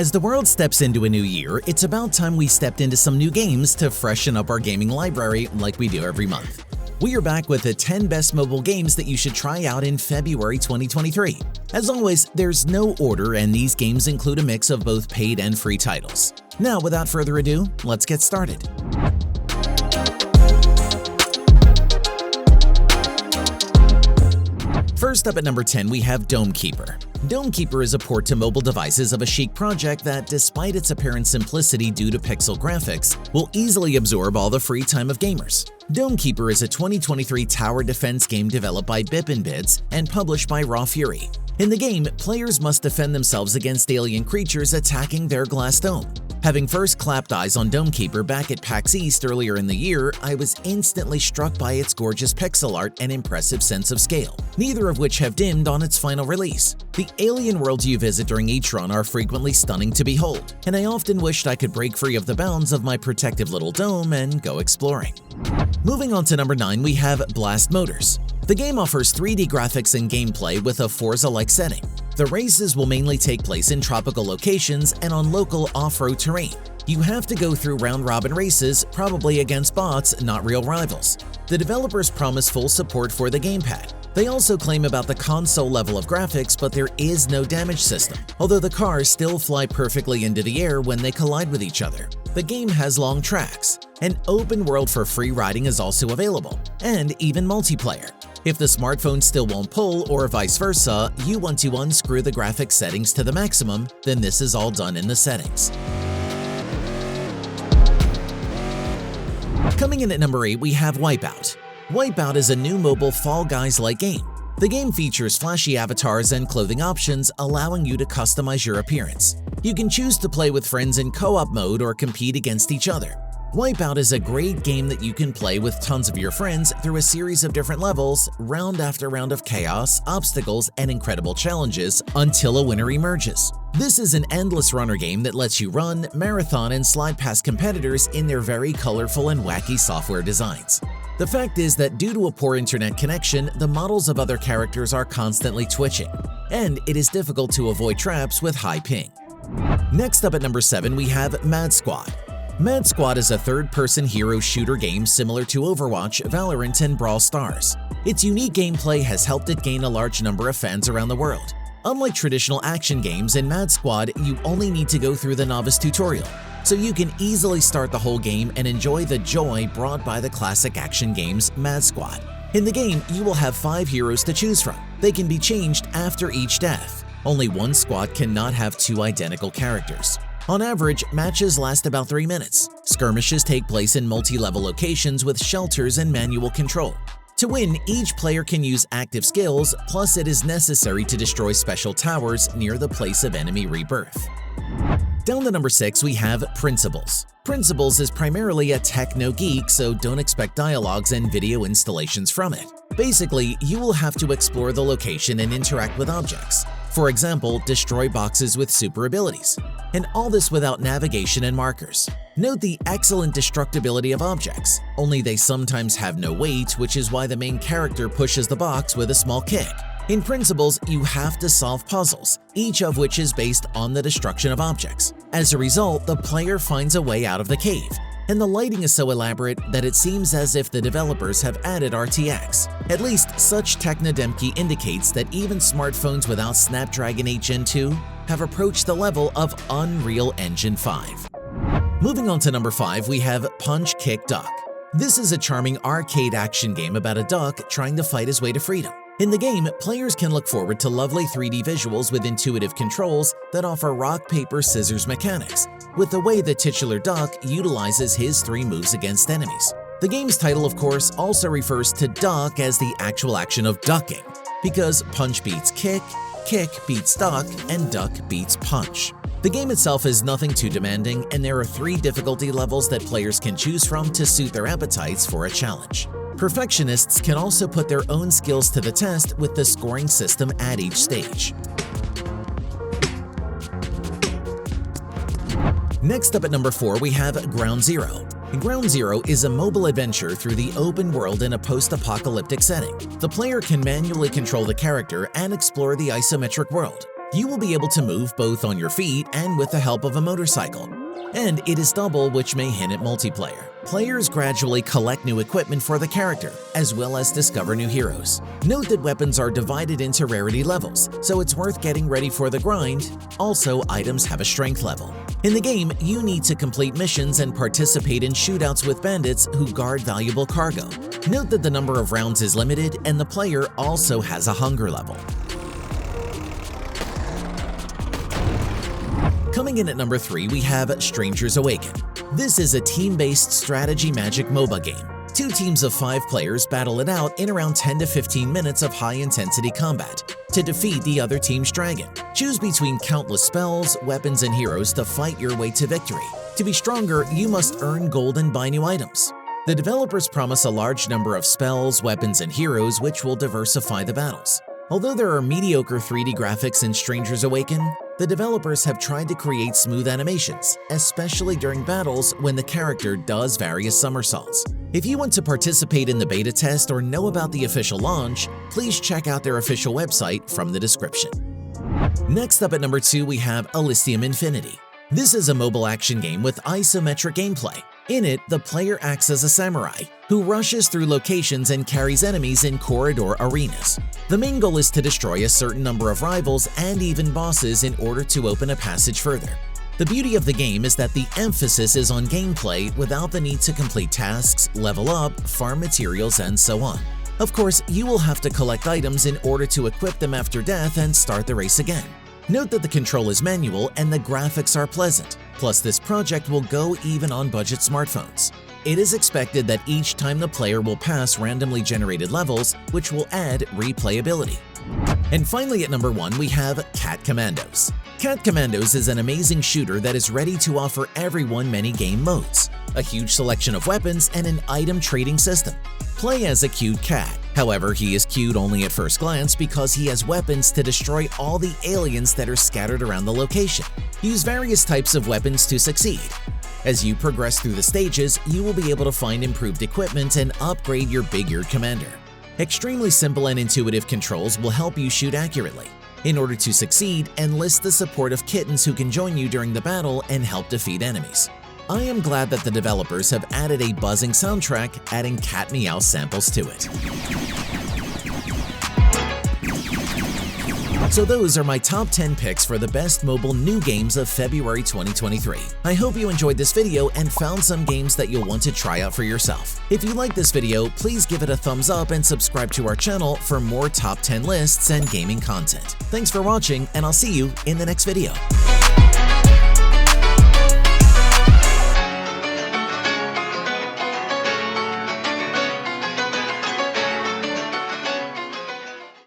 As the world steps into a new year, it's about time we stepped into some new games to freshen up our gaming library like we do every month. We are back with the 10 best mobile games that you should try out in February 2023. As always, there's no order, and these games include a mix of both paid and free titles. Now, without further ado, let's get started. First up at number 10, we have Dome Keeper. Dome Keeper is a port to mobile devices of a chic project that, despite its apparent simplicity due to pixel graphics, will easily absorb all the free time of gamers. Dome Keeper is a 2023 tower defense game developed by Bip & Bits and published by Raw Fury. In the game, players must defend themselves against alien creatures attacking their glass dome. Having first clapped eyes on Dome Keeper back at PAX East earlier in the year, I was instantly struck by its gorgeous pixel art and impressive sense of scale, neither of which have dimmed on its final release. The alien worlds you visit during each run are frequently stunning to behold, and I often wished I could break free of the bounds of my protective little dome and go exploring. Moving on to number 9, we have Blast Motors. The game offers 3D graphics and gameplay with a Forza-like setting. The races will mainly take place in tropical locations and on local off-road terrain. You have to go through round-robin races, probably against bots, not real rivals. The developers promise full support for the gamepad. They also claim about the console level of graphics, but there is no damage system, although the cars still fly perfectly into the air when they collide with each other. The game has long tracks. An open world for free riding is also available, and even multiplayer. If the smartphone still won't pull, or vice versa, you want to unscrew the graphics settings to the maximum, then this is all done in the settings. Coming in at number 8, we have Wipeout. Wipeout is a new mobile Fall Guys-like game. The game features flashy avatars and clothing options, allowing you to customize your appearance. You can choose to play with friends in co-op mode or compete against each other. Wipeout is a great game that you can play with tons of your friends through a series of different levels, round after round of chaos, obstacles, and incredible challenges until a winner emerges. This is an endless runner game that lets you run, marathon, and slide past competitors in their very colorful and wacky software designs. The fact is that due to a poor internet connection, the models of other characters are constantly twitching, and it is difficult to avoid traps with high ping. Next up at number 7, we have Mad Squad. Mad Squad is a third-person hero shooter game similar to Overwatch, Valorant, and Brawl Stars. Its unique gameplay has helped it gain a large number of fans around the world. Unlike traditional action games, in Mad Squad, you only need to go through the novice tutorial, so you can easily start the whole game and enjoy the joy brought by the classic action games Mad Squad. In the game, you will have 5 heroes to choose from. They can be changed after each death. Only one squad cannot have 2 identical characters. On average, matches last about 3 minutes. Skirmishes take place in multi-level locations with shelters and manual control. To win, each player can use active skills, plus it is necessary to destroy special towers near the place of enemy rebirth. Down to number 6, we have Principles. Principles is primarily a techno-geek, so don't expect dialogues and video installations from it. Basically, you will have to explore the location and interact with objects. For example, destroy boxes with super abilities. And all this without navigation and markers. Note the excellent destructibility of objects, only they sometimes have no weight, which is why the main character pushes the box with a small kick. In Principles, you have to solve puzzles, each of which is based on the destruction of objects. As a result, the player finds a way out of the cave. And the lighting is so elaborate that it seems as if the developers have added RTX. At least, such technodemki indicates that even smartphones without Snapdragon 8 Gen 2 have approached the level of Unreal Engine 5. Moving on to number 5, we have Punch Kick Duck. This is a charming arcade action game about a duck trying to fight his way to freedom. In the game, players can look forward to lovely 3D visuals with intuitive controls that offer rock, paper, scissors mechanics, with the way the titular duck utilizes his 3 moves against enemies. The game's title, of course, also refers to duck as the actual action of ducking, because punch beats kick, kick beats duck, and duck beats punch. The game itself is nothing too demanding, and there are 3 difficulty levels that players can choose from to suit their appetites for a challenge. Perfectionists can also put their own skills to the test with the scoring system at each stage. Next up at number 4, we have Ground Zero. Ground Zero is a mobile adventure through the open world in a post-apocalyptic setting. The player can manually control the character and explore the isometric world. You will be able to move both on your feet and with the help of a motorcycle. And it is double, which may hint at multiplayer. Players gradually collect new equipment for the character, as well as discover new heroes. Note that weapons are divided into rarity levels, so it's worth getting ready for the grind. Also, items have a strength level. In the game, you need to complete missions and participate in shootouts with bandits who guard valuable cargo. Note that the number of rounds is limited, and the player also has a hunger level. Coming in at number 3, we have Strangers Awaken. This is a team-based strategy magic MOBA game. 2 teams of 5 players battle it out in around 10 to 15 minutes of high-intensity combat to defeat the other team's dragon. Choose between countless spells, weapons, and heroes to fight your way to victory. To be stronger, you must earn gold and buy new items. The developers promise a large number of spells, weapons, and heroes which will diversify the battles. Although there are mediocre 3D graphics in Strangers Awaken, the developers have tried to create smooth animations, especially during battles when the character does various somersaults. If you want to participate in the beta test or know about the official launch, please check out their official website from the description. Next up at number 2, we have Elysium Infinity. This is a mobile action game with isometric gameplay. In it, the player acts as a samurai who rushes through locations and carries enemies in corridor arenas. The main goal is to destroy a certain number of rivals and even bosses in order to open a passage further. The beauty of the game is that the emphasis is on gameplay without the need to complete tasks, level up, farm materials, and so on. Of course, you will have to collect items in order to equip them after death and start the race again. Note that the control is manual and the graphics are pleasant. Plus, this project will go even on budget smartphones. It is expected that each time the player will pass randomly generated levels, which will add replayability. And finally at number 1, we have Commandos. Commandos is an amazing shooter that is ready to offer everyone many game modes, a huge selection of weapons, and an item trading system. Play as a cute cat. However, he is cute only at first glance because he has weapons to destroy all the aliens that are scattered around the location. Use various types of weapons to succeed. As you progress through the stages, you will be able to find improved equipment and upgrade your big-eared commander. Extremely simple and intuitive controls will help you shoot accurately. In order to succeed, enlist the support of kittens who can join you during the battle and help defeat enemies. I am glad that the developers have added a buzzing soundtrack, adding cat meow samples to it. So those are my top 10 picks for the best mobile new games of February 2023. I hope you enjoyed this video and found some games that you'll want to try out for yourself. If you like this video, please give it a thumbs up and subscribe to our channel for more top 10 lists and gaming content. Thanks for watching, and I'll see you in the next video.